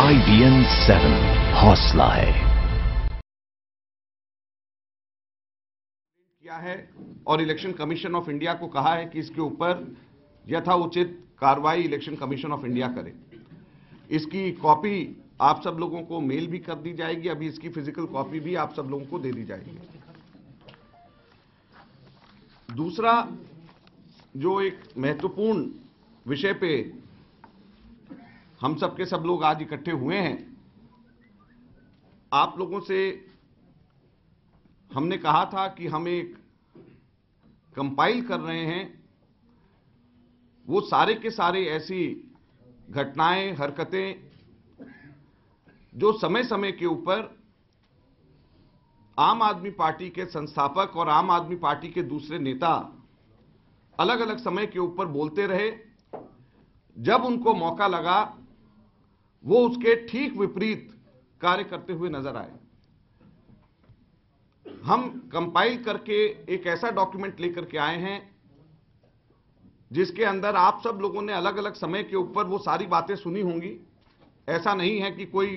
IBN 7 हौसला है। किया है और इलेक्शन कमीशन ऑफ इंडिया को कहा है कि इसके ऊपर यथाउचित कार्रवाई इलेक्शन कमीशन ऑफ इंडिया करे। इसकी कॉपी आप सब लोगों को मेल भी कर दी जाएगी। अभी इसकी फिजिकल कॉपी भी आप सब लोगों को दे दी जाएगी। दूसरा जो एक महत्वपूर्ण विषय पे हम सब के सब लोग आज इकट्ठे हुए हैं, आप लोगों से हमने कहा था कि हम एक कंपाइल कर रहे हैं वो सारे के सारे ऐसी घटनाएं, हरकतें जो समय समय के ऊपर आम आदमी पार्टी के संस्थापक और आम आदमी पार्टी के दूसरे नेता अलग अलग समय के ऊपर बोलते रहे। जब उनको मौका लगा वो उसके ठीक विपरीत कार्य करते हुए नजर आए। हम कंपाइल करके एक ऐसा डॉक्यूमेंट लेकर के आए हैं जिसके अंदर आप सब लोगों ने अलग अलग समय के ऊपर वो सारी बातें सुनी होंगी। ऐसा नहीं है कि कोई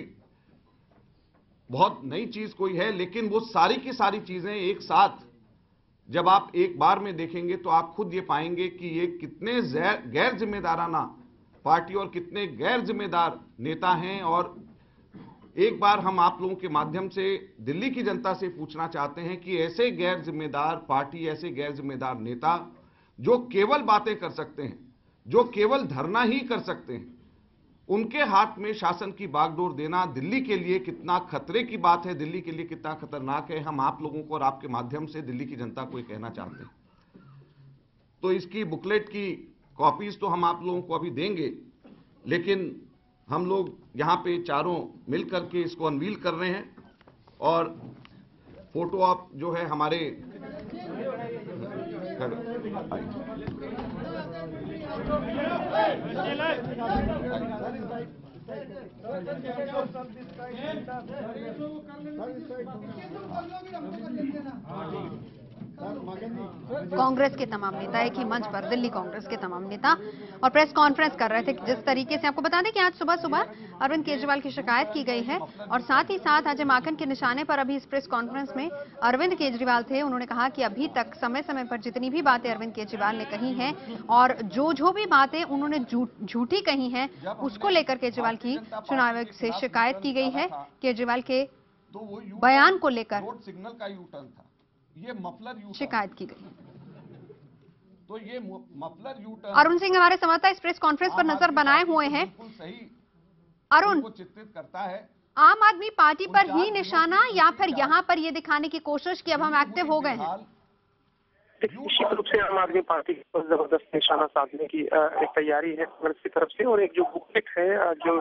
बहुत नई चीज कोई है, लेकिन वो सारी की सारी चीजें एक साथ जब आप एक बार में देखेंगे तो आप खुद ये पाएंगे कि ये कितने गैर जिम्मेदाराना पार्टी और कितने गैर जिम्मेदार नेता हैं। और एक बार हम आप लोगों के माध्यम से दिल्ली की जनता से पूछना चाहते हैं कि ऐसे गैर जिम्मेदार पार्टी, ऐसे गैर जिम्मेदार नेता जो केवल बातें कर सकते हैं, जो केवल धरना ही कर सकते हैं, उनके हाथ में शासन की बागडोर देना दिल्ली के लिए कितना खतरे की बात है, दिल्ली के लिए कितना खतरनाक है, हम आप लोगों को और आपके माध्यम से दिल्ली की जनता को ये कहना चाहते हैं। तो इसकी बुकलेट की कॉपीज तो हम आप लोगों को अभी देंगे, लेकिन हम लोग यहां पे चारों मिलकर के इसको अनवील कर रहे हैं। और फोटो आप जो है हमारे कांग्रेस के तमाम नेता एक ही मंच पर, दिल्ली कांग्रेस के तमाम नेता और प्रेस कॉन्फ्रेंस कर रहे थे। जिस तरीके से आपको बता दें कि आज सुबह सुबह अरविंद केजरीवाल की शिकायत की गई है और साथ ही साथ अजय माकन के निशाने पर अभी इस प्रेस कॉन्फ्रेंस में अरविंद केजरीवाल थे। उन्होंने कहा कि अभी तक समय समय पर जितनी भी बातें अरविंद केजरीवाल ने कही हैं और जो भी बातें उन्होंने झूठी कही हैं उसको लेकर केजरीवाल की चुनाव आयोग से शिकायत की गई है। केजरीवाल के बयान को लेकर सिग्नल का यू टर्न था, ये मफलर यू शिकायत की गई। तो ये muffler U turn Arun Singh हमारे संवाददाता इस प्रेस कॉन्फ्रेंस पर नजर बनाए हुए हैं। सही अरुण, को चित्रित करता है आम आदमी पार्टी पर ही निशाना या फिर यहां पर यह दिखाने की कोशिश कि अब हम एक्टिव हो गए हैं? निश्चित रूप से आम आदमी पार्टी को जबरदस्त निशाना साधने की एक तैयारी है कांग्रेस की तरफ से। और एक जो बुकलेट है जो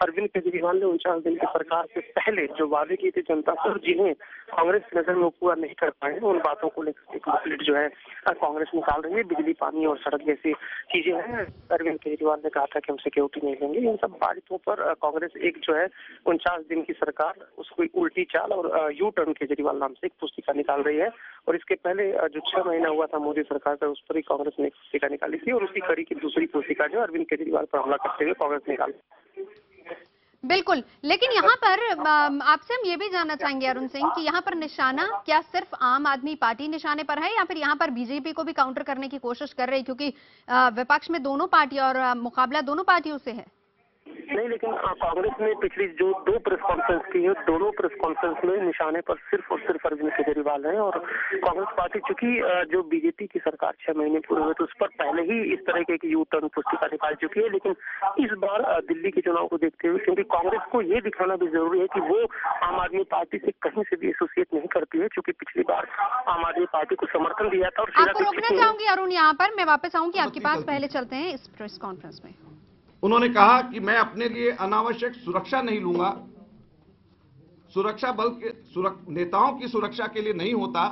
अरविंद केजरीवाल ने 49 दिन की सरकार से पहले जो वादे किए थे जनता से और जिन्हें कांग्रेस की नजर में पूरा नहीं कर पाए, उन बातों को लेकर एक बुकलेट जो है कांग्रेस निकाल रही है। बिजली, पानी और सड़क जैसी चीजें हैं। अरविंद केजरीवाल ने कहा था कि हम सिक्योरिटी नहीं लेंगे। इन सब बातों पर कांग्रेस एक जो है 49 दिन की सरकार उसको उल्टी चाल और यू टर्न केजरीवाल नाम से एक पुस्तिका निकाल रही है। और इसके पहले जो 6 महीना हुआ था मोदी सरकार का, उस पर ही कांग्रेस ने एक पुस्तिका निकाली थी और उसी कड़ी की दूसरी पुस्तिका जो अरविंद केजरीवाल पर हमला करते हुए कांग्रेस निकाली। बिल्कुल, लेकिन यहाँ पर आपसे हम ये भी जानना चाहेंगे अरुण सिंह कि यहाँ पर निशाना क्या सिर्फ आम आदमी पार्टी निशाने पर है या फिर यहाँ पर बीजेपी को भी काउंटर करने की कोशिश कर रही है, क्योंकि विपक्ष में दोनों पार्टी और मुकाबला दोनों पार्टियों से है? नहीं, लेकिन कांग्रेस ने पिछली जो 2 प्रेस कॉन्फ्रेंस की है, दोनों प्रेस कॉन्फ्रेंस में निशाने पर सिर्फ और सिर्फ अरविंद केजरीवाल है। और कांग्रेस पार्टी चूंकि जो बीजेपी की सरकार 6 महीने पूरे हुए तो उस पर पहले ही इस तरह के एक यू टर्न पुस्तिका निकाल चुकी है। लेकिन इस बार दिल्ली के चुनाव को देखते हुए, क्योंकि कांग्रेस को ये दिखाना भी जरूरी है कि वो आम आदमी पार्टी से कहीं से भी एसोसिएट नहीं करती है, क्योंकि पिछली बार आम आदमी पार्टी को समर्थन दिया था। और आपको रोकना चाहूंगी अरुण, यहाँ पर मैं वापस आऊंगी आपके पास, पहले चलते हैं इस प्रेस कॉन्फ्रेंस में। उन्होंने कहा कि मैं अपने लिए अनावश्यक सुरक्षा नहीं लूंगा। सुरक्षा बल के नेताओं की सुरक्षा के लिए नहीं होता,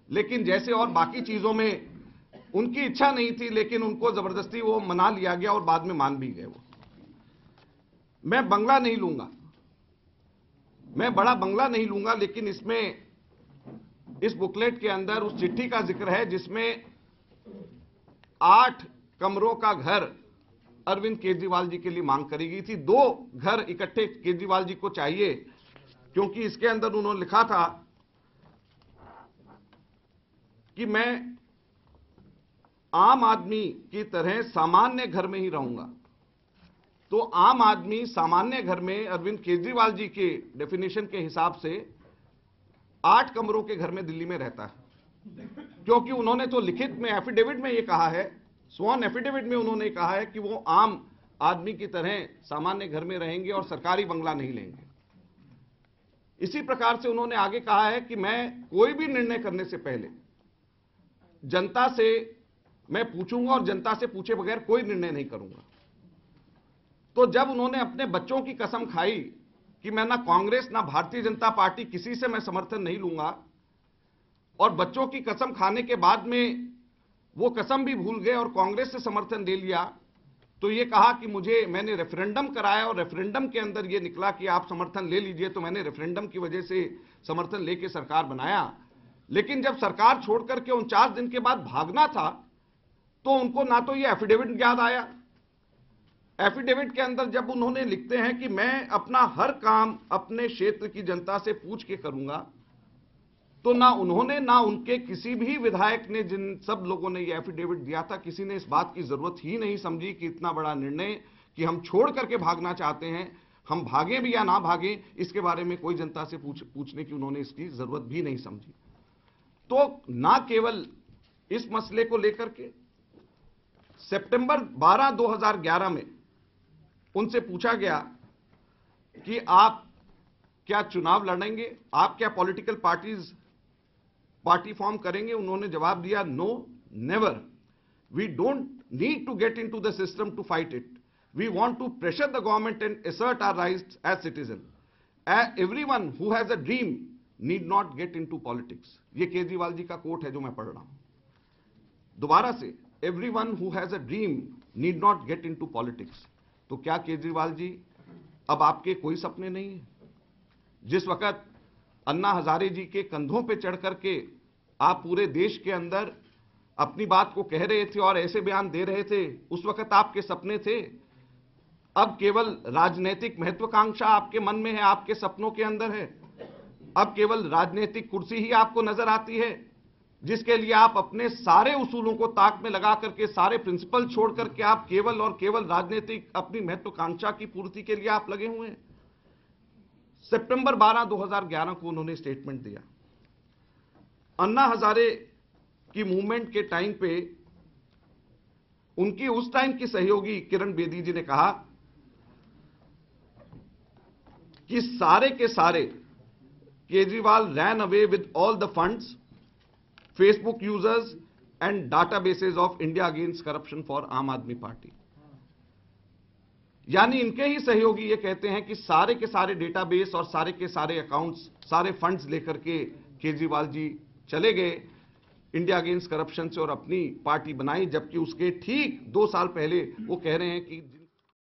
लेकिन जैसे और बाकी चीजों में उनकी इच्छा नहीं थी, लेकिन उनको जबरदस्ती वो मना लिया गया और बाद में मान भी गए। वो मैं बंगला नहीं लूंगा, मैं बड़ा बंगला नहीं लूंगा, लेकिन इसमें इस बुकलेट के अंदर उस चिट्ठी का जिक्र है जिसमें 8 कमरों का घर अरविंद केजरीवाल जी के लिए मांग करी गई थी। 2 घर इकट्ठे केजरीवाल जी को चाहिए, क्योंकि इसके अंदर उन्होंने लिखा था कि मैं आम आदमी की तरह सामान्य घर में ही रहूंगा। तो आम आदमी सामान्य घर में अरविंद केजरीवाल जी के डेफिनेशन के हिसाब से 8 कमरों के घर में दिल्ली में रहता है, क्योंकि उन्होंने तो लिखित में एफिडेविट में यह कहा है, स्वॉन एफिडेविट में उन्होंने कहा है कि वो आम आदमी की तरह सामान्य घर में रहेंगे और सरकारी बंगला नहीं लेंगे। इसी प्रकार से उन्होंने आगे कहा है कि मैं कोई भी निर्णय करने से पहले जनता से मैं पूछूंगा और जनता से पूछे बगैर कोई निर्णय नहीं करूंगा। तो जब उन्होंने अपने बच्चों की कसम खाई कि मैं ना कांग्रेस ना भारतीय जनता पार्टी किसी से मैं समर्थन नहीं लूंगा, और बच्चों की कसम खाने के बाद में वो कसम भी भूल गए और कांग्रेस से समर्थन ले लिया, तो ये कहा कि मैंने रेफरेंडम कराया और रेफरेंडम के अंदर ये निकला कि आप समर्थन ले लीजिए, तो मैंने रेफरेंडम की वजह से समर्थन लेके सरकार बनाया। लेकिन जब सरकार छोड़ करके 49 दिन के बाद भागना था, तो उनको ना तो ये एफिडेविट याद आया। एफिडेविट के अंदर जब उन्होंने लिखते हैं कि मैं अपना हर काम अपने क्षेत्र की जनता से पूछ के करूंगा, तो ना उन्होंने ना उनके किसी भी विधायक ने, जिन सब लोगों ने ये एफिडेविट दिया था, किसी ने इस बात की जरूरत ही नहीं समझी कि इतना बड़ा निर्णय कि हम छोड़ करके भागना चाहते हैं, हम भागें भी या ना भागें, इसके बारे में कोई जनता से पूछने की उन्होंने इसकी जरूरत भी नहीं समझी। तो ना केवल इस मसले को लेकर के सितंबर 12, 2011 में उनसे पूछा गया कि आप क्या चुनाव लड़ेंगे, आप क्या पॉलिटिकल पार्टी फॉर्म करेंगे। उन्होंने जवाब दिया, no never, we don't need to get into the system to fight it, we want to pressure the government and assert our rights as citizen, everyone who has a dream need not get into politics. ये केजरीवाल जी का coat है जो मैं पढ़ रहा हूं दोबारा से, everyone who has a dream need not get into politics. तो क्या केजरीवाल जी अब आपके कोई सपने नहीं है? जिस वक्त अन्ना हजारे जी के कंधों पे चढ़ करके आप पूरे देश के अंदर अपनी बात को कह रहे थे और ऐसे बयान दे रहे थे, उस वक्त आपके सपने थे। अब केवल राजनीतिक महत्वाकांक्षा आपके मन में है, आपके सपनों के अंदर है। अब केवल राजनीतिक कुर्सी ही आपको नजर आती है, जिसके लिए आप अपने सारे उसूलों को ताक में लगा करके, सारे प्रिंसिपल छोड़ करके आप केवल और केवल राजनीतिक अपनी महत्वाकांक्षा की पूर्ति के लिए आप लगे हुए हैं। सितंबर 12, 2011 को उन्होंने स्टेटमेंट दिया। अन्ना हजारे की मूवमेंट के टाइम पे उनकी उस टाइम की सहयोगी किरण बेदी जी ने कहा कि सारे के सारे Kejriwal ran away with all the funds, Facebook users and databases of India against corruption for आम आदमी पार्टी। यानी इनके ही सहयोगी ये कहते हैं कि सारे के सारे डेटाबेस और सारे के सारे अकाउंट्स, सारे फंड्स लेकर के केजरीवाल जी चले गए इंडिया अगेंस्ट करप्शन से और अपनी पार्टी बनाई, जबकि उसके ठीक 2 साल पहले वो कह रहे हैं कि